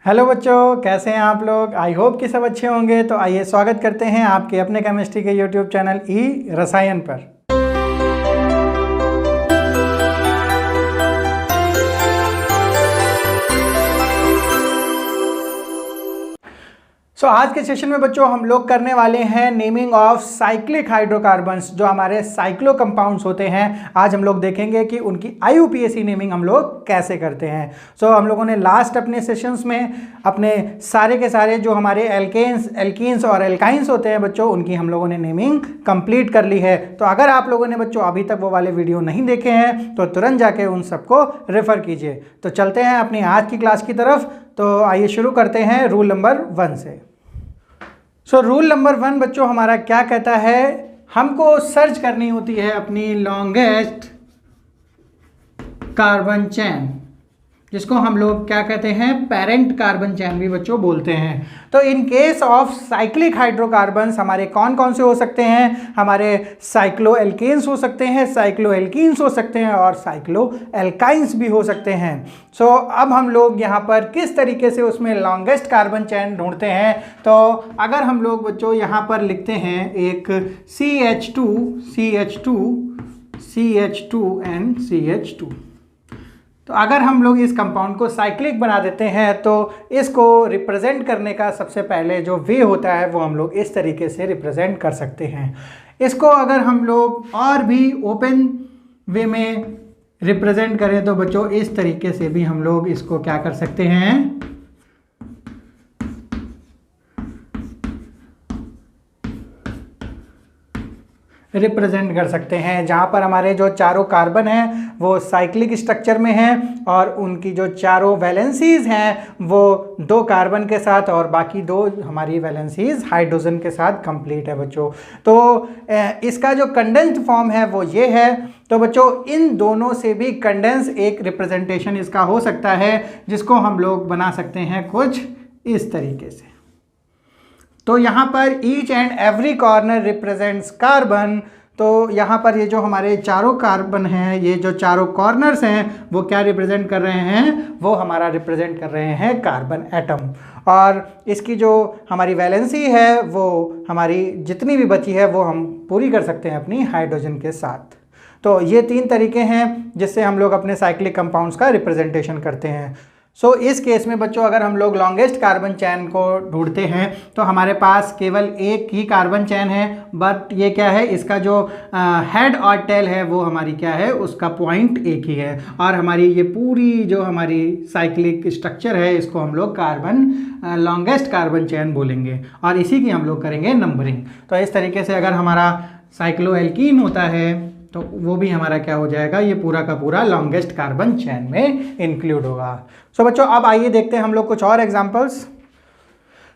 Hello बच्चों, कैसे हैं आप लोग। आई होप कि सब अच्छे होंगे। तो आइए स्वागत करते हैं आपके अपने केमिस्ट्री के यूट्यूब चैनल ई रसायन पर। आज के सेशन में बच्चों हम लोग करने वाले हैं नेमिंग ऑफ साइक्लिक हाइड्रोकार्बन्स, जो हमारे साइक्लो कंपाउंड्स होते हैं। आज हम लोग देखेंगे कि उनकी IUPAC नेमिंग हम लोग कैसे करते हैं। हम लोगों ने लास्ट अपने सेशंस में अपने सारे के सारे जो हमारे एल्कीन्स और एल्काइंस होते हैं बच्चों, उनकी हम लोगों ने नेमिंग कंप्लीट कर ली है। तो अगर आप लोगों ने बच्चों अभी तक वो वाले वीडियो नहीं देखे हैं तो तुरंत जाके उन सबको रेफर कीजिए। तो चलते हैं अपनी आज की क्लास की तरफ। तो आइए शुरू करते हैं रूल नंबर 1 से। रूल नंबर 1 बच्चों हमारा क्या कहता है, हमको सर्च करनी होती है अपनी लॉन्गेस्ट कार्बन चेन, जिसको हम लोग क्या कहते हैं, पेरेंट कार्बन चेन भी बच्चों बोलते हैं। तो in case of cyclic hydrocarbons हमारे कौन कौन से हो सकते हैं, हमारे साइक्लो एल्केन्स हो सकते हैं, साइक्लो एल्कीन्स हो सकते हैं और साइक्लो एल्काइंस भी हो सकते हैं। अब हम लोग यहाँ पर किस तरीके से उसमें लॉन्गेस्ट कार्बन चेन ढूंढते हैं। तो अगर हम लोग बच्चों यहाँ पर लिखते हैं एक CH2 and CH2, तो अगर हम लोग इस कंपाउंड को साइक्लिक बना देते हैं तो इसको रिप्रेजेंट करने का सबसे पहले जो वे होता है वो हम लोग इस तरीके से रिप्रेजेंट कर सकते हैं। इसको अगर हम लोग और भी ओपन वे में रिप्रेजेंट करें तो बच्चों इस तरीके से भी हम लोग इसको क्या कर सकते हैं, रिप्रेजेंट कर सकते हैं। जहाँ पर हमारे जो चारों कार्बन हैं वो साइक्लिक स्ट्रक्चर में हैं और उनकी जो चारों वैलेंसीज हैं वो 2 कार्बन के साथ और बाकी 2 हमारी वैलेंसीज हाइड्रोजन के साथ कंप्लीट है बच्चों। तो इसका जो कंडेंस्ड फॉर्म है वो ये है। तो बच्चों इन दोनों से भी कंडेंस एक रिप्रेजेंटेशन इसका हो सकता है, जिसको हम लोग बना सकते हैं कुछ इस तरीके से। तो यहाँ पर each and every corner represents carbon. तो यहाँ पर ये जो हमारे चारों कार्बन हैं, ये जो चारों कॉर्नर्स हैं वो क्या रिप्रेजेंट कर रहे हैं, वो हमारा रिप्रेजेंट कर रहे हैं कार्बन एटम। और इसकी जो हमारी वैलेंसी है वो हमारी जितनी भी बची है वो हम पूरी कर सकते हैं अपनी हाइड्रोजन के साथ। तो ये 3 तरीके हैं जिससे हम लोग अपने साइक्लिक कंपाउंड्स का रिप्रेजेंटेशन करते हैं। इस केस में बच्चों अगर हम लोग लॉन्गेस्ट कार्बन चैन को ढूंढते हैं तो हमारे पास केवल एक ही कार्बन चैन है, बट ये क्या है, इसका जो हेड और टेल है वो हमारी क्या है, उसका पॉइंट एक ही है। और हमारी ये पूरी जो हमारी साइक्लिक स्ट्रक्चर है इसको हम लोग लॉन्गेस्ट कार्बन चैन बोलेंगे और इसी की हम लोग करेंगे नंबरिंग। तो इस तरीके से अगर हमारा साइक्लो एल्कीन होता है तो वो भी हमारा क्या हो जाएगा, ये पूरा का पूरा लॉन्गेस्ट कार्बन चेन में इंक्लूड होगा। बच्चों अब आइए देखते हैं हम लोग कुछ और एग्जांपल्स।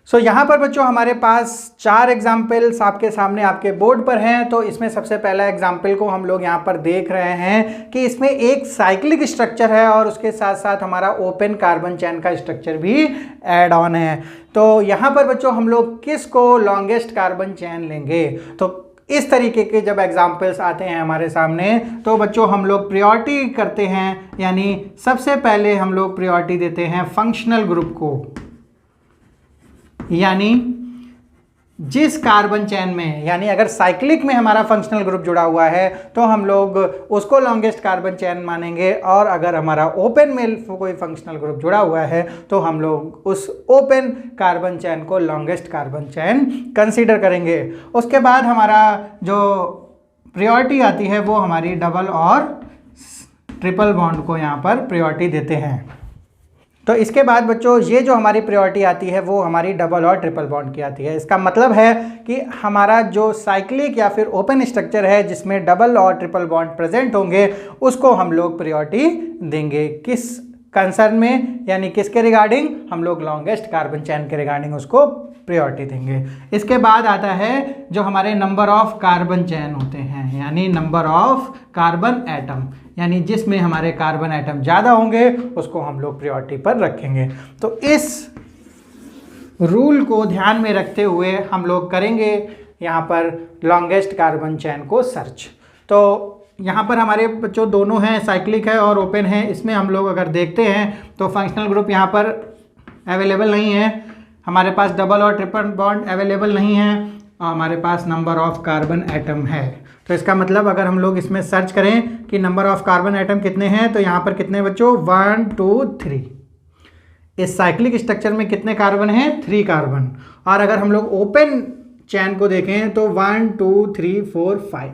यहाँ पर बच्चों हमारे पास 4 एग्जाम्पल्स आपके सामने आपके बोर्ड पर हैं। तो इसमें सबसे पहला एग्जाम्पल को हम लोग यहाँ पर देख रहे हैं कि इसमें एक साइक्लिक स्ट्रक्चर है और उसके साथ साथ हमारा ओपन कार्बन चैन का स्ट्रक्चर भी ऐड ऑन है। तो यहाँ पर बच्चों हम लोग किसको लॉन्गेस्ट कार्बन चैन लेंगे। तो इस तरीके के जब एग्जाम्पल्स आते हैं हमारे सामने तो बच्चों हम लोग प्रायोरिटी करते हैं, यानी सबसे पहले हम लोग प्रायोरिटी देते हैं फंक्शनल ग्रुप को। यानी जिस कार्बन चैन में, यानी अगर साइक्लिक में हमारा फंक्शनल ग्रुप जुड़ा हुआ है तो हम लोग उसको लॉन्गेस्ट कार्बन चैन मानेंगे, और अगर हमारा ओपन में कोई फंक्शनल ग्रुप जुड़ा हुआ है तो हम लोग उस ओपन कार्बन चैन को लॉन्गेस्ट कार्बन चैन कंसीडर करेंगे। उसके बाद हमारा जो प्रायोरिटी आती है वो हमारी डबल और ट्रिपल बॉन्ड को यहाँ पर प्रायोरिटी देते हैं। तो इसके बाद बच्चों ये जो हमारी प्रायोरिटी आती है वो हमारी डबल और ट्रिपल बॉन्ड की आती है। इसका मतलब है कि हमारा जो साइक्लिक या फिर ओपन स्ट्रक्चर है जिसमें डबल और ट्रिपल बॉन्ड प्रेजेंट होंगे उसको हम लोग प्रायोरिटी देंगे किस कंसर्न में, यानी किसके रिगार्डिंग, हम लोग लॉन्गेस्ट कार्बन चैन के रिगार्डिंग उसको प्रायोरिटी देंगे। इसके बाद आता है जो हमारे नंबर ऑफ कार्बन चैन होते हैं, यानी नंबर ऑफ कार्बन एटम, यानी जिसमें हमारे कार्बन एटम ज़्यादा होंगे उसको हम लोग प्रायोरिटी पर रखेंगे। तो इस रूल को ध्यान में रखते हुए हम लोग करेंगे यहाँ पर लॉन्गेस्ट कार्बन चैन को सर्च। तो यहाँ पर हमारे बच्चों दोनों हैं, साइक्लिक है और ओपन है। इसमें हम लोग अगर देखते हैं तो फंक्शनल ग्रुप यहाँ पर अवेलेबल नहीं है, हमारे पास डबल और ट्रिपल बॉन्ड अवेलेबल नहीं है, और हमारे पास नंबर ऑफ कार्बन एटम है। तो इसका मतलब अगर हम लोग इसमें सर्च करें कि नंबर ऑफ कार्बन एटम कितने हैं, तो यहाँ पर कितने बच्चों 1 2 3। इस साइक्लिक स्ट्रक्चर में कितने कार्बन हैं 3 कार्बन। और अगर हम लोग ओपन चैन को देखें तो 1 2 3 4 5।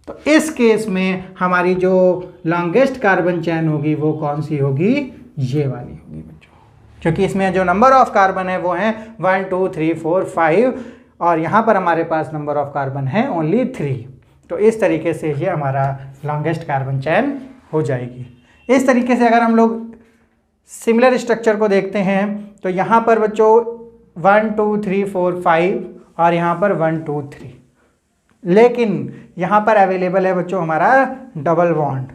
तो इस केस में हमारी जो लॉन्गेस्ट कार्बन चैन होगी वो कौन सी होगी, ये वाली होगी बच्चों, क्योंकि इसमें जो नंबर ऑफ कार्बन है वो है 1 2 3 4 5 और यहाँ पर हमारे पास नंबर ऑफ कार्बन है ओनली 3। तो इस तरीके से ये हमारा लॉन्गेस्ट कार्बन चैन हो जाएगी। इस तरीके से अगर हम लोग सिमिलर स्ट्रक्चर को देखते हैं तो यहाँ पर बच्चों 1 2 3 4 5 और यहाँ पर 1 2 3, लेकिन यहाँ पर अवेलेबल है बच्चों हमारा डबल बॉन्ड।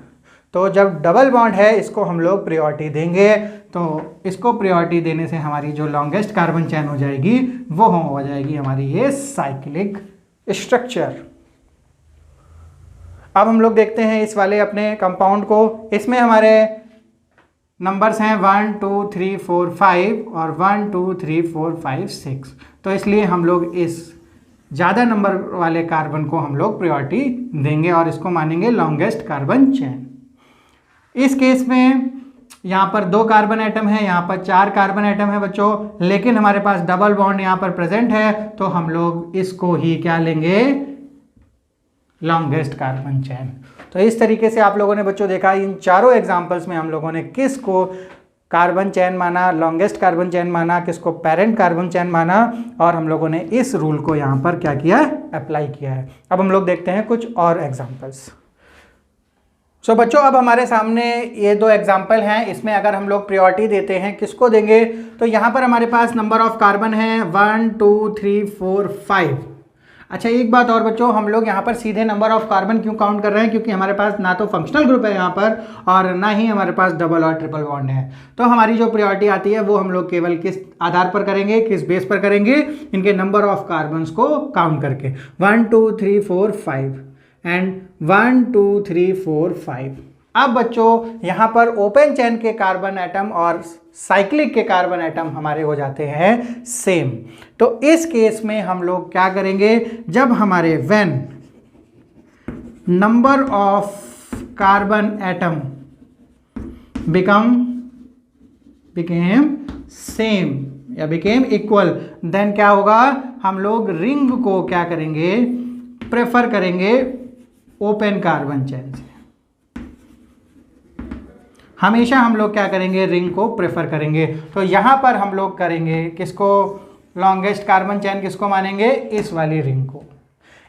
तो जब डबल बॉन्ड है इसको हम लोग प्रायोरिटी देंगे, तो इसको प्रायोरिटी देने से हमारी जो लॉन्गेस्ट कार्बन चैन हो जाएगी वो हो जाएगी हमारी ये साइक्लिक स्ट्रक्चर। अब हम लोग देखते हैं इस वाले अपने कंपाउंड को। इसमें हमारे नंबर्स हैं 1 2 3 4 5 और 1 2 3 4 5 6। तो इसलिए हम लोग इस ज़्यादा नंबर वाले कार्बन को हम लोग प्रायोरिटी देंगे और इसको मानेंगे लॉन्गेस्ट कार्बन चैन। इस केस में यहाँ पर 2 कार्बन एटम है, यहाँ पर 4 कार्बन एटम है बच्चों, लेकिन हमारे पास डबल बॉन्ड यहाँ पर प्रेजेंट है, तो हम लोग इसको ही क्या लेंगे, लॉन्गेस्ट कार्बन चैन। तो इस तरीके से आप लोगों ने बच्चों देखा इन चारों एग्जाम्पल्स में हम लोगों ने किसको कार्बन चैन माना, लॉन्गेस्ट कार्बन चैन माना, किसको पेरेंट कार्बन चैन माना, और हम लोगों ने इस रूल को यहाँ पर क्या किया, अप्लाई किया है। अब हम लोग देखते हैं कुछ और एग्जाम्पल्स। सो बच्चों अब हमारे सामने ये 2 एग्जाम्पल हैं। इसमें अगर हम लोग प्रायोरिटी देते हैं किसको देंगे, तो यहाँ पर हमारे पास नंबर ऑफ कार्बन है 1 2 3 4 5। अच्छा एक बात और बच्चों, हम लोग यहाँ पर सीधे नंबर ऑफ कार्बन क्यों काउंट कर रहे हैं, क्योंकि हमारे पास ना तो फंक्शनल ग्रुप है यहाँ पर और ना ही हमारे पास डबल और ट्रिपल बॉन्ड है। तो हमारी जो प्रायोरिटी आती है वो हम लोग केवल किस आधार पर करेंगे, किस बेस पर करेंगे, इनके नंबर ऑफ कार्बन्स को काउंट करके 1 2 3 4 5 एंड 1 2 3 4 5। अब बच्चों यहाँ पर ओपन चेन के कार्बन एटम और साइक्लिक के कार्बन एटम हमारे हो जाते हैं सेम। तो इस केस में हम लोग क्या करेंगे, जब हमारे when number of carbon atom became same या बिकेम इक्वल, देन क्या होगा, हम लोग रिंग को क्या करेंगे, प्रेफर करेंगे ओपन कार्बन चेन से। हमेशा हम लोग क्या करेंगे, रिंग को प्रेफर करेंगे। तो यहाँ पर हम लोग करेंगे किसको, लॉन्गेस्ट कार्बन चैन किसको मानेंगे, इस वाली रिंग को।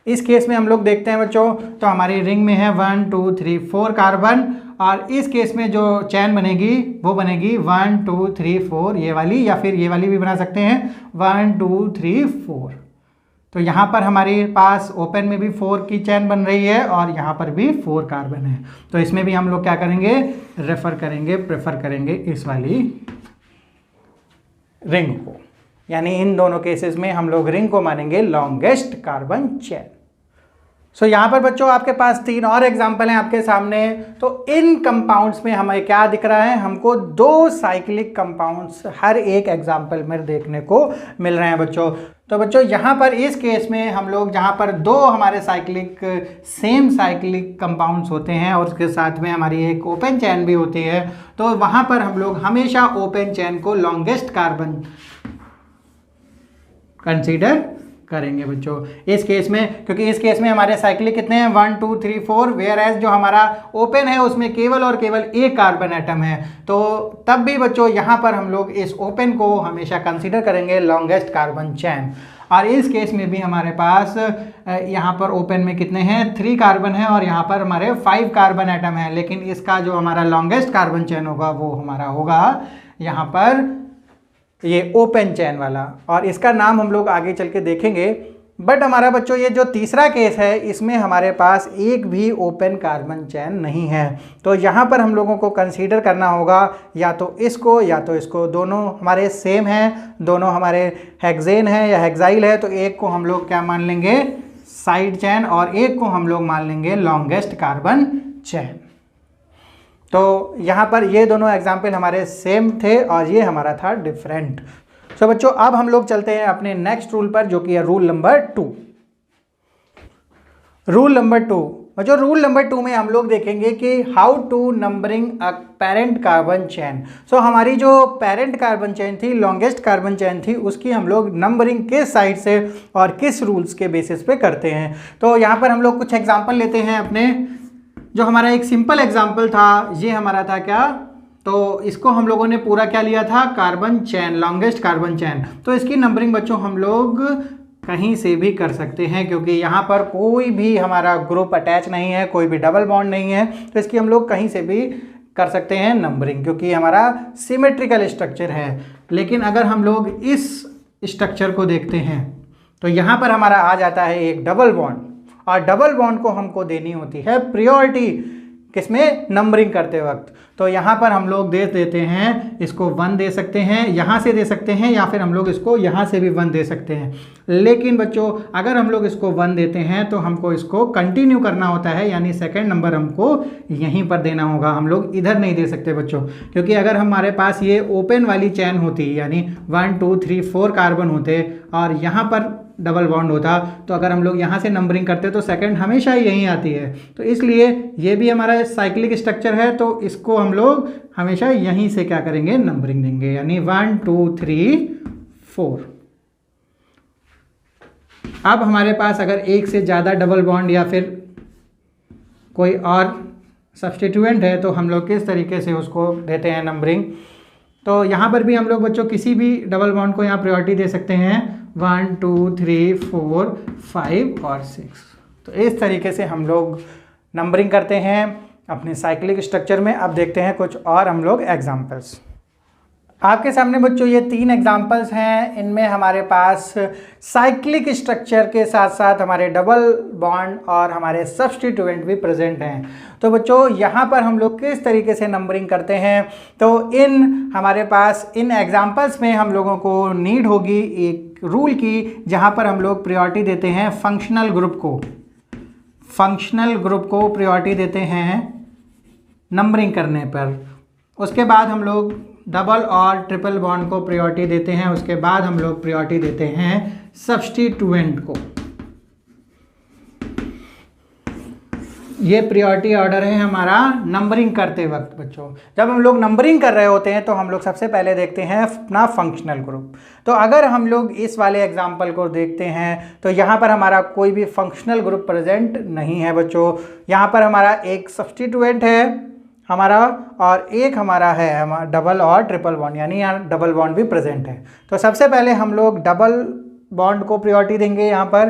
इस केस में हम लोग देखते हैं बच्चों, तो हमारी रिंग में है 1 2 3 4 कार्बन, और इस केस में जो चैन बनेगी वो बनेगी 1 2 3 4 ये वाली, या फिर ये वाली भी बना सकते हैं 1 2 3 4। तो यहाँ पर हमारे पास ओपन में भी 4 की चैन बन रही है और यहाँ पर भी 4 कार्बन है। तो इसमें भी हम लोग क्या करेंगे, रेफर करेंगे, प्रेफर करेंगे इस वाली रिंग को। यानी इन दोनों केसेस में हम लोग रिंग को मानेंगे लॉन्गेस्ट कार्बन चैन। सो यहाँ पर बच्चों आपके पास 3 और एग्जाम्पल हैं आपके सामने। तो इन कंपाउंड्स में हमें क्या दिख रहा है, हमको 2 साइक्लिक कंपाउंड्स हर एक एग्जाम्पल में देखने को मिल रहे हैं बच्चों। तो बच्चों यहाँ पर इस केस में हम लोग जहाँ पर 2 हमारे सेम साइक्लिक कंपाउंड्स होते हैं और उसके साथ में हमारी एक ओपन चैन भी होती है, तो वहाँ पर हम लोग हमेशा ओपन चैन को लॉन्गेस्ट कार्बन कंसीडर करेंगे बच्चों इस केस में, क्योंकि इस केस में हमारे साइक्लिक कितने हैं 1 2 3 4, वेयर एज जो हमारा ओपन है उसमें केवल और केवल एक कार्बन एटम है। तो तब भी बच्चों यहाँ पर हम लोग इस ओपन को हमेशा कंसीडर करेंगे लॉन्गेस्ट कार्बन चैन। और इस केस में भी हमारे पास यहाँ पर ओपन में कितने हैं 3 कार्बन है और यहाँ पर हमारे 5 कार्बन एटम है, लेकिन इसका जो हमारा लॉन्गेस्ट कार्बन चैन होगा वो हमारा होगा यहाँ पर ये ओपन चैन वाला, और इसका नाम हम लोग आगे चल के देखेंगे। बट हमारा बच्चों ये जो तीसरा केस है इसमें हमारे पास एक भी ओपन कार्बन चैन नहीं है। तो यहाँ पर हम लोगों को कंसीडर करना होगा या तो इसको या तो इसको, दोनों हमारे सेम हैं, दोनों हमारे हेक्सेन है या हेक्साइल है। तो एक को हम लोग क्या मान लेंगे, साइड चैन, और एक को हम लोग मान लेंगे लॉन्गेस्ट कार्बन चैन। तो यहाँ पर ये दोनों एग्जाम्पल हमारे सेम थे और ये हमारा था डिफरेंट। तो बच्चों अब हम लोग चलते हैं अपने नेक्स्ट रूल पर, जो कि है रूल नंबर 2। रूल नंबर 2 बच्चों, रूल नंबर 2 में हम लोग देखेंगे कि how to numbering a parent carbon chain. So हमारी जो पेरेंट कार्बन चेन थी, लॉन्गेस्ट कार्बन चेन थी, उसकी हम लोग नंबरिंग किस साइड से और किस रूल्स के बेसिस पे करते हैं। तो यहाँ पर हम लोग कुछ एग्जाम्पल लेते हैं अपने। जो हमारा एक सिंपल एग्जाम्पल था, ये हमारा था क्या, तो इसको हम लोगों ने पूरा क्या लिया था, carbon chain, longest carbon chain. तो इसकी नंबरिंग बच्चों हम लोग कहीं से भी कर सकते हैं, क्योंकि यहाँ पर कोई भी हमारा ग्रुप अटैच नहीं है, कोई भी डबल बॉन्ड नहीं है, तो इसकी हम लोग कहीं से भी कर सकते हैं नंबरिंग, क्योंकि हमारा सिमेट्रिकल स्ट्रक्चर है। लेकिन अगर हम लोग इस स्ट्रक्चर को देखते हैं तो यहाँ पर हमारा आ जाता है एक डबल बॉन्ड, और डबल बॉन्ड को हमको देनी होती है प्रायोरिटी, किसमें, नंबरिंग करते वक्त। तो यहाँ पर हम लोग दे देते हैं, इसको 1 दे सकते हैं, यहाँ से दे सकते हैं, या फिर हम लोग इसको यहाँ से भी 1 दे सकते हैं। लेकिन बच्चों अगर हम लोग इसको 1 देते हैं तो हमको इसको कंटिन्यू करना होता है, यानी सेकंड नंबर हमको यहीं पर देना होगा, हम लोग इधर नहीं दे सकते बच्चों। क्योंकि अगर हमारे पास ये ओपन वाली चैन होती, यानी 1 2 3 4 कार्बन होते और यहाँ पर डबल बॉन्ड होता, तो अगर हम लोग यहाँ से नंबरिंग करते तो सेकंड हमेशा यहीं आती है। तो इसलिए ये भी हमारा साइक्लिक स्ट्रक्चर है, तो इसको हम लोग हमेशा यहीं से क्या करेंगे, नंबरिंग देंगे, यानी 1 2 3 4। अब हमारे पास अगर एक से ज़्यादा डबल बॉन्ड या फिर कोई और सब्स्टिट्यूएंट है, तो हम लोग किस तरीके से उसको देते हैं नंबरिंग। तो यहाँ पर भी हम लोग बच्चों किसी भी डबल बॉन्ड को यहाँ प्रायोरिटी दे सकते हैं, 1 2 3 4 5 और 6। तो इस तरीके से हम लोग नंबरिंग करते हैं अपने साइक्लिक स्ट्रक्चर में। अब देखते हैं कुछ और हम लोग एग्जाम्पल्स। आपके सामने बच्चों ये 3 एग्जाम्पल्स हैं। इनमें हमारे पास साइक्लिक स्ट्रक्चर के साथ साथ हमारे डबल बॉन्ड और हमारे सब्स्टिट्यूएंट भी प्रेजेंट हैं। तो बच्चों यहाँ पर हम लोग किस तरीके से नंबरिंग करते हैं, तो हमारे पास इन एग्जाम्पल्स में हम लोगों को नीड होगी एक रूल की, जहाँ पर हम लोग प्रायोरिटी देते हैं फंक्शनल ग्रुप को। फंक्शनल ग्रुप को प्रायोरिटी देते हैं नंबरिंग करने पर। उसके बाद हम लोग डबल और ट्रिपल बॉन्ड को प्रायोरिटी देते हैं। उसके बाद हम लोग प्रायोरिटी देते हैं सब्स्टिट्यूएंट को। ये प्रायोरिटी ऑर्डर है हमारा नंबरिंग करते वक्त बच्चों। जब हम लोग नंबरिंग कर रहे होते हैं तो हम लोग सबसे पहले देखते हैं अपना फंक्शनल ग्रुप। तो अगर हम लोग इस वाले एग्जाम्पल को देखते हैं तो यहाँ पर हमारा कोई भी फंक्शनल ग्रुप प्रेजेंट नहीं है बच्चों। यहाँ पर हमारा एक सब्स्टिट्यूएंट है हमारा और एक हमारा है हमारा डबल और ट्रिपल बॉन्ड, यानी यहाँ डबल बॉन्ड भी प्रेजेंट है। तो सबसे पहले हम लोग डबल बॉन्ड को प्रायोरिटी देंगे यहाँ पर।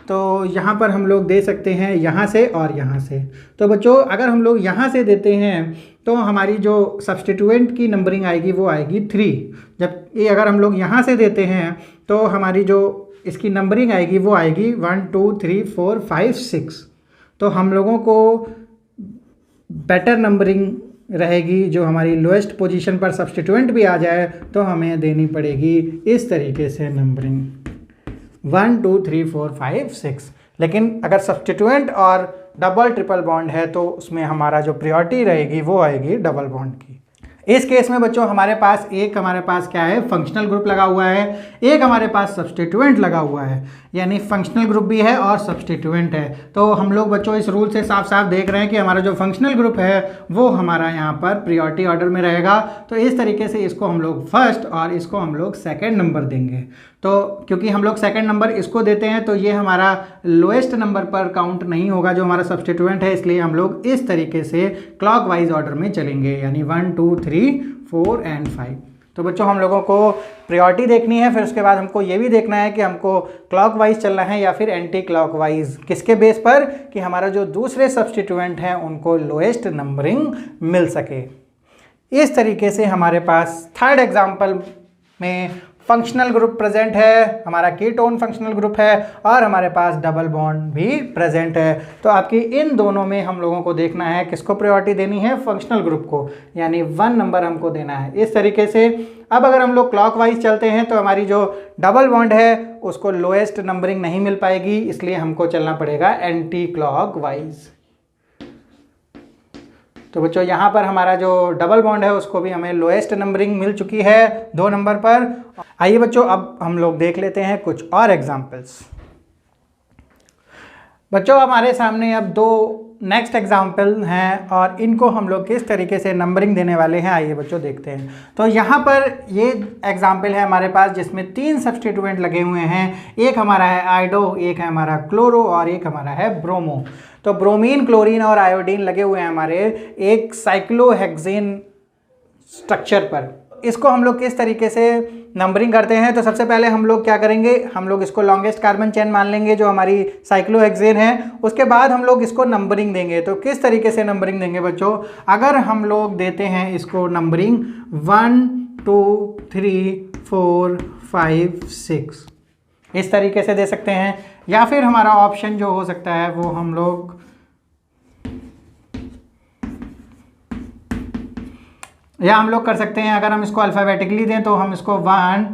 तो यहाँ पर हम लोग दे सकते हैं यहाँ से और यहाँ से। तो बच्चों अगर हम लोग यहाँ से देते हैं तो हमारी जो सब्स्टिट्यूएंट की नंबरिंग आएगी वो आएगी 3। जब ये अगर हम लोग यहाँ से देते हैं तो हमारी जो इसकी नंबरिंग आएगी वो आएगी 1 2 3 4 5 6। तो हम लोगों को बेटर नंबरिंग रहेगी, जो हमारी लोएस्ट पोजीशन पर सब्स्टिट्यूएंट भी आ जाए तो हमें देनी पड़ेगी इस तरीके से नंबरिंग 1 2 3 4 5 6। लेकिन अगर सब्स्टिट्यूएंट और डबल ट्रिपल बॉन्ड है तो उसमें हमारा जो प्रायोरिटी रहेगी वो आएगी डबल बॉन्ड की। इस केस में बच्चों हमारे पास क्या है, फंक्शनल ग्रुप लगा हुआ है, एक हमारे पास सब्स्टिट्यूएंट लगा हुआ है, यानी फंक्शनल ग्रुप भी है और सब्स्टिट्यूएंट है। तो हम लोग बच्चों इस रूल से साफ साफ देख रहे हैं कि हमारा जो फंक्शनल ग्रुप है वो हमारा यहाँ पर प्रायोरिटी ऑर्डर में रहेगा। तो इस तरीके से इसको हम लोग फर्स्ट और इसको हम लोग सेकेंड नंबर देंगे। तो क्योंकि हम लोग सेकंड नंबर इसको देते हैं तो ये हमारा लोएस्ट नंबर पर काउंट नहीं होगा जो हमारा सब्स्टिट्यूएंट है, इसलिए हम लोग इस तरीके से क्लॉकवाइज ऑर्डर में चलेंगे, यानी 1 2 3 4 एंड 5। तो बच्चों हम लोगों को प्रायोरिटी देखनी है, फिर उसके बाद हमको ये भी देखना है कि हमको क्लॉकवाइज चलना है या फिर एंटी क्लॉकवाइज। किसके बेस पर, कि हमारा जो दूसरे सब्स्टिट्यूएंट हैं उनको लोएस्ट नंबरिंग मिल सके। इस तरीके से हमारे पास थर्ड एग्जाम्पल में फंक्शनल ग्रुप प्रेजेंट है, हमारा कीटोन फंक्शनल ग्रुप है और हमारे पास डबल बॉन्ड भी प्रेजेंट है। तो आपकी इन दोनों में हम लोगों को देखना है किसको प्रायोरिटी देनी है, फंक्शनल ग्रुप को, यानी 1 नंबर हमको देना है इस तरीके से। अब अगर हम लोग क्लॉकवाइज चलते हैं तो हमारी जो डबल बॉन्ड है उसको लोएस्ट नंबरिंग नहीं मिल पाएगी, इसलिए हमको चलना पड़ेगा एंटी क्लॉकवाइज। तो बच्चों यहाँ पर हमारा जो डबल बॉन्ड है उसको भी हमें लोएस्ट नंबरिंग मिल चुकी है 2 नंबर पर। आइए बच्चों अब हम लोग देख लेते हैं कुछ और एग्जाम्पल्स। बच्चों हमारे सामने अब 2 नेक्स्ट एग्जाम्पल हैं और इनको हम लोग किस तरीके से नंबरिंग देने वाले हैं आइए बच्चों देखते हैं। तो यहाँ पर ये एग्जाम्पल है हमारे पास जिसमें 3 सब्स्टिट्यूएंट लगे हुए हैं। एक हमारा है आयोडो, एक है हमारा क्लोरो और एक हमारा है ब्रोमो। तो ब्रोमीन, क्लोरीन और आयोडीन लगे हुए हैं हमारे एक साइक्लोहेक्सेन स्ट्रक्चर पर। इसको हम लोग किस तरीके से नंबरिंग करते हैं, तो सबसे पहले हम लोग क्या करेंगे, हम लोग इसको लॉन्गेस्ट कार्बन चेन मान लेंगे जो हमारी साइक्लोहेक्सेन है। उसके बाद हम लोग इसको नंबरिंग देंगे। तो किस तरीके से नंबरिंग देंगे बच्चों, अगर हम लोग देते हैं इसको नंबरिंग 1 2 3 4 5 6 इस तरीके से दे सकते हैं, या फिर हमारा ऑप्शन जो हो सकता है वो हम लोग कर सकते हैं, अगर हम इसको अल्फ़ाबेटिकली दें तो हम इसको 1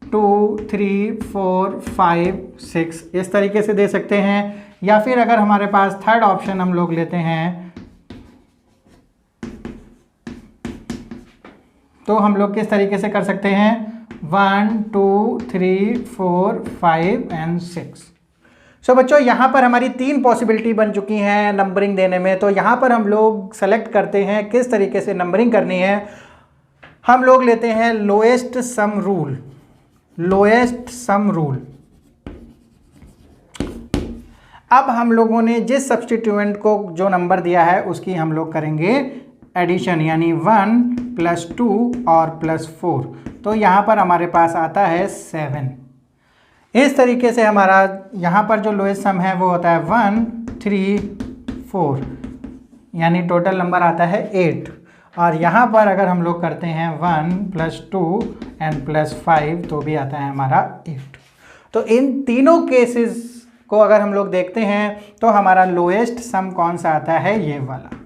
2 3 4 5 6 इस तरीके से दे सकते हैं। या फिर अगर हमारे पास थर्ड ऑप्शन हम लोग लेते हैं तो हम लोग किस तरीके से कर सकते हैं 1 2 3 4 5 एंड 6। सो बच्चों यहाँ पर हमारी 3 पॉसिबिलिटी बन चुकी हैं नंबरिंग देने में। तो यहाँ पर हम लोग सेलेक्ट करते हैं किस तरीके से नंबरिंग करनी है। हम लोग लेते हैं lowest sum rule. Lowest sum rule, अब हम लोगों ने जिस सब्स्टिट्यूएंट को जो नंबर दिया है उसकी हम लोग करेंगे एडिशन, यानी 1 + 2 और +4। तो यहाँ पर हमारे पास आता है 7। इस तरीके से हमारा यहाँ पर जो लोएस्ट सम है वो होता है 1 3 4, यानी टोटल नंबर आता है 8। और यहाँ पर अगर हम लोग करते हैं 1 + 2 एंड +5 तो भी आता है हमारा 8। तो इन तीनों केसेस को अगर हम लोग देखते हैं तो हमारा लोएस्ट सम कौन सा आता है, ये वाला।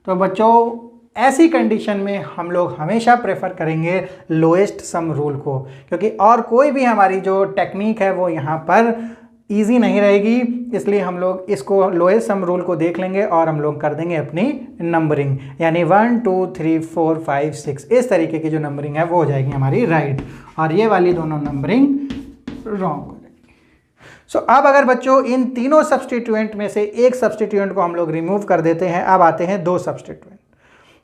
तो बच्चों ऐसी कंडीशन में हम लोग हमेशा प्रेफर करेंगे लोएस्ट सम रूल को, क्योंकि और कोई भी हमारी जो टेक्निक है वो यहाँ पर इजी नहीं रहेगी। इसलिए हम लोग इसको लोएस्ट सम रूल को देख लेंगे और हम लोग कर देंगे अपनी नंबरिंग, यानी 1 2 3 4 5 6 इस तरीके की जो नंबरिंग है वो हो जाएगी हमारी राइट, और ये वाली दोनों नंबरिंग रॉन्ग हो जाएगी। सो अब अगर बच्चों इन तीनों सब्स्टिट्यूएंट में से एक सब्स्टिट्यूएंट को हम लोग रिमूव कर देते हैं, अब आते हैं 2 सब्स्टिट्यूएंट।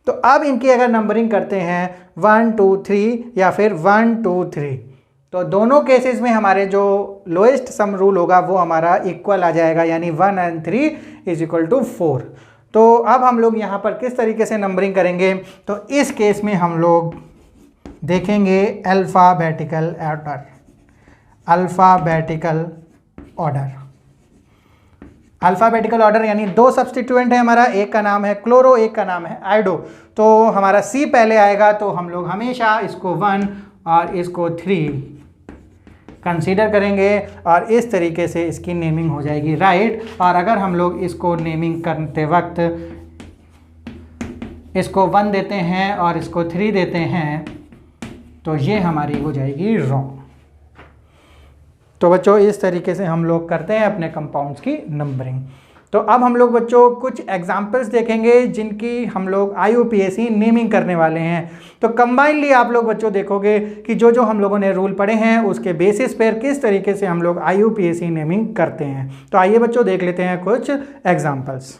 तो अब इनकी अगर नंबरिंग करते हैं 1 2 3 या फिर 1 2 3, तो दोनों केसेस में हमारे जो लोएस्ट सम रूल होगा वो हमारा इक्वल आ जाएगा, यानी 1 and 3 = 4। तो अब हम लोग यहाँ पर किस तरीके से नंबरिंग करेंगे, तो इस केस में हम लोग देखेंगे alphabetical order. Alphabetical order, alphabetical order यानी 2 सब्स्टिट्यूएंट है हमारा, एक का नाम है क्लोरो, एक का नाम है आयोडो। तो हमारा C पहले आएगा, तो हम लोग हमेशा इसको 1 और इसको 3 कंसीडर करेंगे और इस तरीके से इसकी नेमिंग हो जाएगी राइट। और अगर हम लोग इसको नेमिंग करते वक्त इसको 1 देते हैं और इसको 3 देते हैं तो ये हमारी हो जाएगी रॉन्ग। तो बच्चों इस तरीके से हम लोग करते हैं अपने कंपाउंड्स की नंबरिंग। तो अब हम लोग बच्चों कुछ एग्जाम्पल्स देखेंगे जिनकी हम लोग IUPAC नेमिंग करने वाले हैं। तो कंबाइनली आप लोग बच्चों देखोगे कि जो जो हम लोगों ने रूल पढ़े हैं उसके बेसिस पर किस तरीके से हम लोग IUPAC नेमिंग करते हैं। तो आइए बच्चों देख लेते हैं कुछ एग्जाम्पल्स।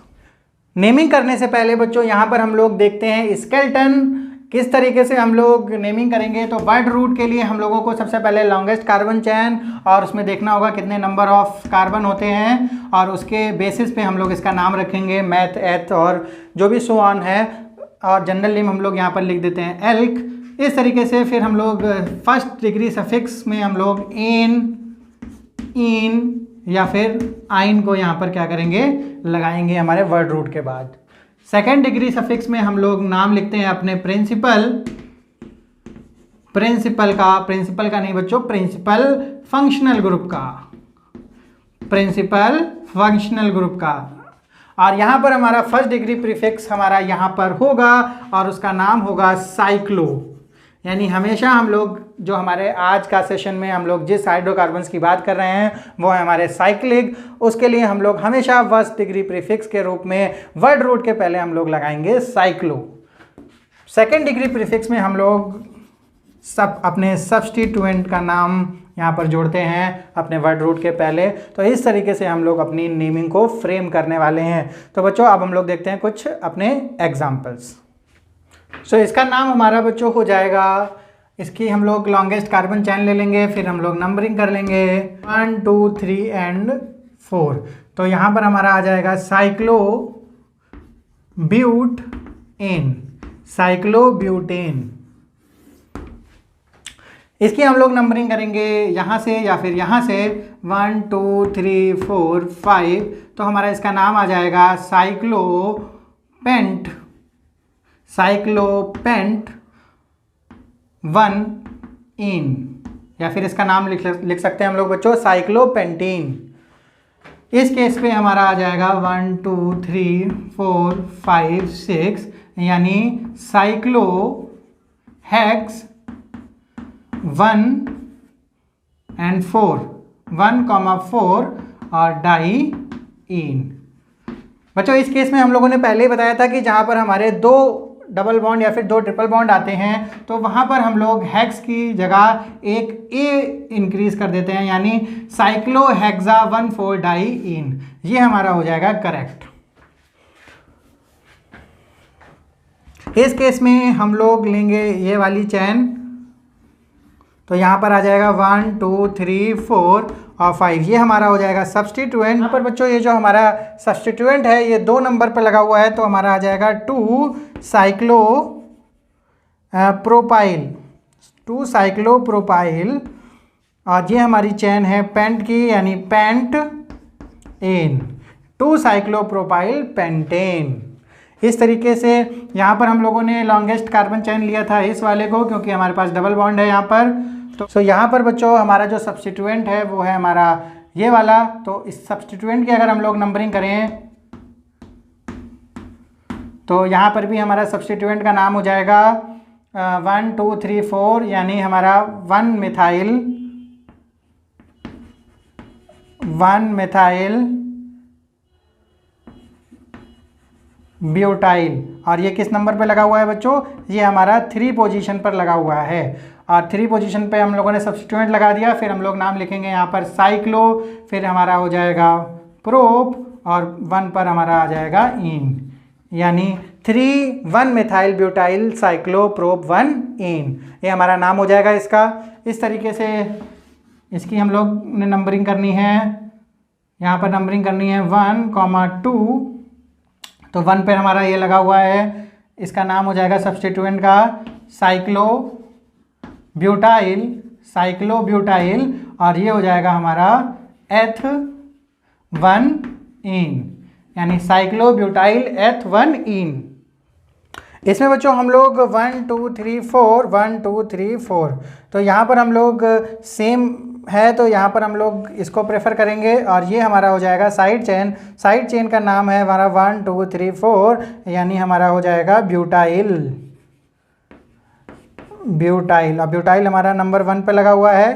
नेमिंग करने से पहले बच्चों यहाँ पर हम लोग देखते हैं स्केलेटन किस तरीके से हम लोग नेमिंग करेंगे। तो वर्ड रूट के लिए हम लोगों को सबसे पहले लॉन्गेस्ट कार्बन चेन और उसमें देखना होगा कितने नंबर ऑफ कार्बन होते हैं, और उसके बेसिस पे हम लोग इसका नाम रखेंगे मैथ, एथ और जो भी सो ऑन है, और जनरल नेम हम लोग यहाँ पर लिख देते हैं एल्क। इस तरीके से फिर हम लोग फर्स्ट डिग्री सफिक्स में हम लोग एन, इन या फिर आइन को यहाँ पर क्या करेंगे, लगाएंगे हमारे वर्ड रूट के बाद। सेकेंड डिग्री सफिक्स में हम लोग नाम लिखते हैं अपने प्रिंसिपल का नहीं बच्चों, प्रिंसिपल फंक्शनल ग्रुप का, प्रिंसिपल फंक्शनल ग्रुप का। और यहाँ पर हमारा फर्स्ट डिग्री प्रीफिक्स हमारा यहाँ पर होगा और उसका नाम होगा साइक्लो, यानी हमेशा हम लोग जो हमारे आज का सेशन में हम लोग जिस हाइड्रोकार्बन्स की बात कर रहे हैं वो है हमारे साइक्लिक, उसके लिए हम लोग हमेशा फर्स्ट डिग्री प्रीफिक्स के रूप में वर्ड रूट के पहले हम लोग लगाएंगे साइक्लो। सेकेंड डिग्री प्रीफिक्स में हम लोग सब अपने सब्स्टिट्यूएंट का नाम यहाँ पर जोड़ते हैं अपने वर्ड रूट के पहले। तो इस तरीके से हम लोग अपनी नेमिंग को फ्रेम करने वाले हैं। तो बच्चों अब हम लोग देखते हैं कुछ अपने एग्जाम्पल्स। सो इसका नाम हमारा बच्चों हो जाएगा, इसकी हम लोग लॉन्गेस्ट कार्बन चेन ले लेंगे, फिर हम लोग नंबरिंग कर लेंगे 1 2 3 एंड 4। तो यहाँ पर हमारा आ जाएगा साइक्लोब्यूटेन, साइक्लोब्यूटेन। इसकी हम लोग नंबरिंग करेंगे यहाँ से या फिर यहाँ से 1 2 3 4 5। तो हमारा इसका नाम आ जाएगा साइक्लोपेंट, साइक्लोपेंट 1 इन, या फिर इसका नाम लिख सकते हैं हम लोग बच्चों साइक्लोपेंटीन। इस केस पे हमारा आ जाएगा 1 2 3 4 5 6, यानी साइक्लो हेक्स 1 एंड 4, 1,4 और डाई इन। बच्चों इस केस में हम लोगों ने पहले ही बताया था कि जहाँ पर हमारे 2 डबल बॉन्ड या फिर 2 ट्रिपल बॉन्ड आते हैं तो वहाँ पर हम लोग हेक्स की जगह एक ए इंक्रीज कर देते हैं, यानी साइक्लोहेक्सा 1,4 डाई इन। ये हमारा हो जाएगा करेक्ट। इस केस में हम लोग लेंगे ये वाली चैन, तो यहाँ पर आ जाएगा 1 2 3 4 और 5, ये हमारा हो जाएगा सब्स्टिट्यूएंट। यहाँ पर बच्चों ये जो हमारा सब्स्टिट्यूएंट है ये 2 नंबर पर लगा हुआ है, तो हमारा आ जाएगा 2 साइक्लो प्रोपाइल, 2 साइक्लो प्रोपाइल। और ये हमारी चैन है पेंट की, यानी pent ene, 2 cyclopropyl pentane. इस तरीके से यहाँ पर हम लोगों ने लॉन्गेस्ट कार्बन चेन लिया था इस वाले को, क्योंकि हमारे पास डबल बॉन्ड है यहाँ पर। तो यहाँ पर बच्चों हमारा जो सब्स्टिट्यूएंट है वो है हमारा ये वाला। तो इस सब्स्टिट्यूएंट की अगर हम लोग नंबरिंग करें तो यहाँ पर भी हमारा सब्स्टिट्यूएंट का नाम हो जाएगा 1 2 3 4, यानी हमारा 1 मिथाइल ब्यूटाइल। और ये किस नंबर पे लगा हुआ है बच्चों? ये हमारा 3 पोजीशन पर लगा हुआ है। और 3 पोजीशन पे हम लोगों ने सब्स्टिट्यूएंट लगा दिया, फिर हम लोग नाम लिखेंगे यहाँ पर साइक्लो, फिर हमारा हो जाएगा प्रोप और 1 पर हमारा आ जाएगा इन, यानी 1 मिथाइल ब्यूटाइल साइक्लो प्रोप 1 इन। ये हमारा नाम हो जाएगा इसका। इस तरीके से इसकी हम लोग ने नंबरिंग करनी है, यहाँ पर नंबरिंग करनी है 1, 2। तो 1 पर हमारा ये लगा हुआ है, इसका नाम हो जाएगा सब्स्टिट्यूएंट का साइक्लो ब्यूटाइल, साइक्लो ब्यूटाइल। और ये हो जाएगा हमारा एथ 1 इन, यानी साइक्लो ब्यूटाइल एथ 1 इन। इसमें बच्चों हम लोग 1 2 3 4 1 2 3 4, तो यहाँ पर हम लोग सेम है तो यहाँ पर हम लोग इसको प्रेफर करेंगे। और ये हमारा हो जाएगा साइड चेन, साइड चेन का नाम है हमारा 1 2 3 4, यानी हमारा हो जाएगा ब्यूटाइल, ब्यूटाइल। और ब्यूटाइल हमारा नंबर 1 पे लगा हुआ है,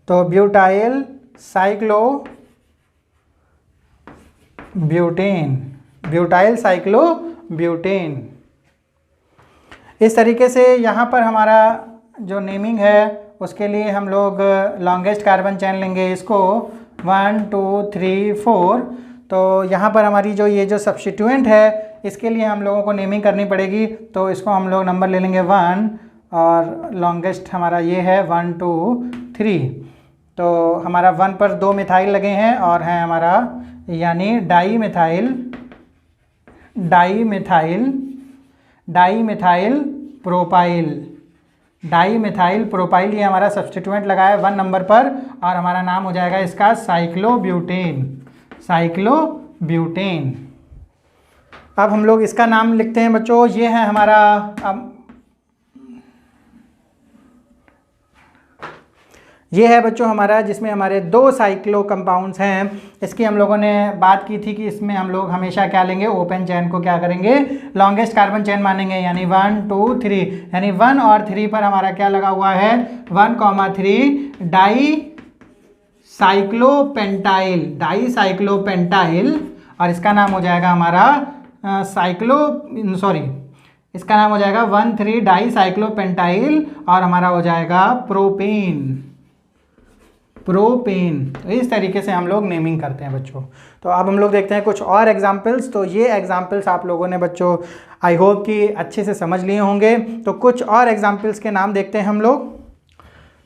तो butyl cyclo butane, butyl cyclo butane. इस तरीके से यहाँ पर हमारा जो नेमिंग है उसके लिए हम लोग लॉन्गेस्ट कार्बन चेन लेंगे, इसको 1 2 3 4। तो यहाँ पर हमारी जो ये जो सब्स्टिट्यूएंट है इसके लिए हम लोगों को नेमिंग करनी पड़ेगी, तो इसको हम लोग नंबर ले लेंगे 1 और लॉन्गेस्ट हमारा ये है 1 2 3। तो हमारा 1 पर 2 मिथाइल लगे हैं और हैं हमारा यानी di methyl, di methyl, di methyl propyl, di methyl propyl. ये हमारा सब्स्टिट्यूएंट लगा है 1 नंबर पर और हमारा नाम हो जाएगा इसका साइक्लोब्यूटेन, साइक्लोब्यूटेन। अब हम लोग इसका नाम लिखते हैं बच्चों, ये है हमारा ये है बच्चों हमारा, जिसमें हमारे 2 साइक्लो कंपाउंड्स हैं। इसकी हम लोगों ने बात की थी कि इसमें हम लोग हमेशा क्या लेंगे, ओपन चेन को क्या करेंगे, लॉन्गेस्ट कार्बन चेन मानेंगे, यानी 1 2 3, यानी 1 और 3 पर हमारा क्या लगा हुआ है, 1,3 डाई साइक्लोपेंटाइल, और इसका नाम हो जाएगा हमारा इसका नाम हो जाएगा 1,3 डाई साइक्लोपेंटाइल, और हमारा हो जाएगा प्रोपेन। तो इस तरीके से हम लोग नेमिंग करते हैं बच्चों। तो अब हम लोग देखते हैं कुछ और एग्जाम्पल्स। तो ये एग्जाम्पल्स आप लोगों ने बच्चों आई होप कि अच्छे से समझ लिए होंगे। तो कुछ और एग्जाम्पल्स के नाम देखते हैं हम लोग।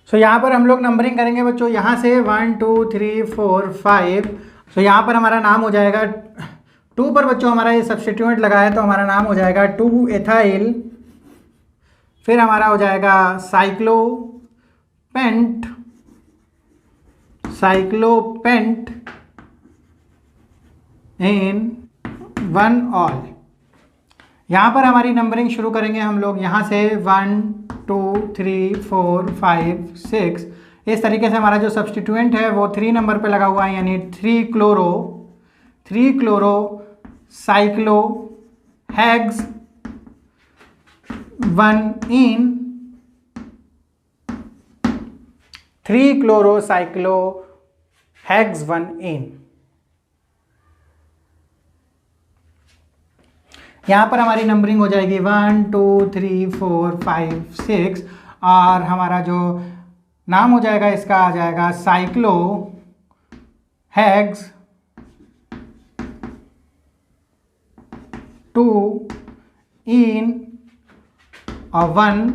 सो यहाँ पर हम लोग नंबरिंग करेंगे बच्चों, यहाँ से 1 2 3 4 5। सो यहाँ पर हमारा नाम हो जाएगा 2 पर बच्चों हमारा ये सब्स्टिट्यूएंट लगा है, तो हमारा नाम हो जाएगा 2 एथाइल। फिर हमारा हो जाएगा साइक्लोपेंट इन 1 ऑल। यहाँ पर हमारी नंबरिंग शुरू करेंगे हम लोग, यहाँ से 1 2 3 4 5 6। इस तरीके से हमारा जो सब्स्टिट्यूएंट है वो 3 नंबर पे लगा हुआ है, यानी 3 क्लोरो साइक्लो हेक्स 1 इन 3 क्लोरो साइक्लो हेक्स 1 इन। यहाँ पर हमारी नंबरिंग हो जाएगी 1 2 3 4 5 6, और हमारा जो नाम हो जाएगा इसका आ जाएगा साइक्लो हेक्स 2 इन 1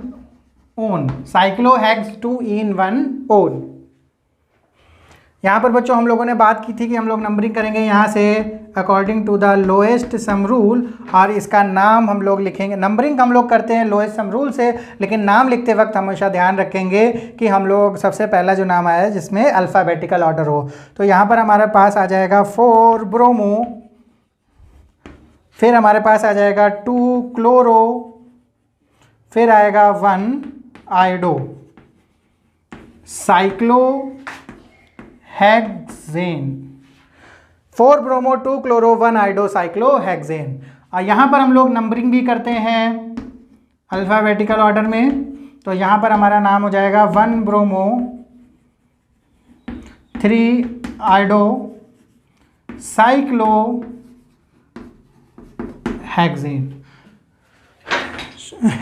ओन, साइक्लो हेक्स 2 इन 1 ओन। यहाँ पर बच्चों हम लोगों ने बात की थी कि हम लोग नंबरिंग करेंगे यहाँ से according to the lowest sum rule, और इसका नाम हम लोग लिखेंगे। नंबरिंग हम लोग करते हैं लोएस्ट सम रूल से, लेकिन नाम लिखते वक्त हमेशा ध्यान रखेंगे कि हम लोग सबसे पहला जो नाम आया है जिसमें अल्फ़ाबेटिकल ऑर्डर हो। तो यहाँ पर हमारे पास आ जाएगा 4 ब्रोमो, फिर हमारे पास आ जाएगा 2 क्लोरो, फिर आएगा 1 iodo cyclo hexane. 4 bromo 2 chloro 1 iodo cyclo hexane. और यहाँ पर हम लोग नंबरिंग भी करते हैं अल्फ़ाबेटिकल ऑर्डर में। तो यहाँ पर हमारा नाम हो जाएगा 1 ब्रोमो 3 आयोडो साइक्लो हेक्सेन।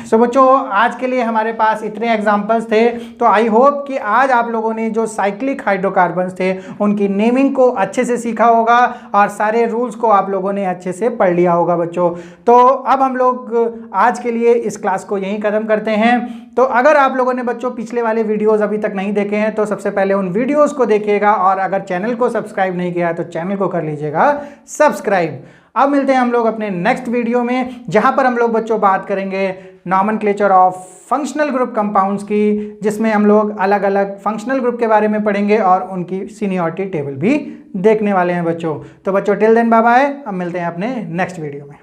सो बच्चों आज के लिए हमारे पास इतने एग्जाम्पल्स थे। तो आई होप कि आज आप लोगों ने जो साइक्लिक हाइड्रोकार्बन्स थे उनकी नेमिंग को अच्छे से सीखा होगा, और सारे रूल्स को आप लोगों ने अच्छे से पढ़ लिया होगा बच्चों। तो अब हम लोग आज के लिए इस क्लास को यहीं ख़त्म करते हैं। तो अगर आप लोगों ने बच्चों पिछले वाले वीडियोज़ अभी तक नहीं देखे हैं तो सबसे पहले उन वीडियोज़ को देखिएगा, और अगर चैनल को सब्सक्राइब नहीं किया है तो चैनल को कर लीजिएगा सब्सक्राइब। अब मिलते हैं हम लोग अपने नेक्स्ट वीडियो में, जहां पर हम लोग बच्चों बात करेंगे nomenclature of functional group compounds की, जिसमें हम लोग अलग अलग फंक्शनल ग्रुप के बारे में पढ़ेंगे और उनकी सीनियरिटी टेबल भी देखने वाले हैं बच्चों। तो बच्चों टिल देन बाय बाय, अब मिलते हैं अपने नेक्स्ट वीडियो में।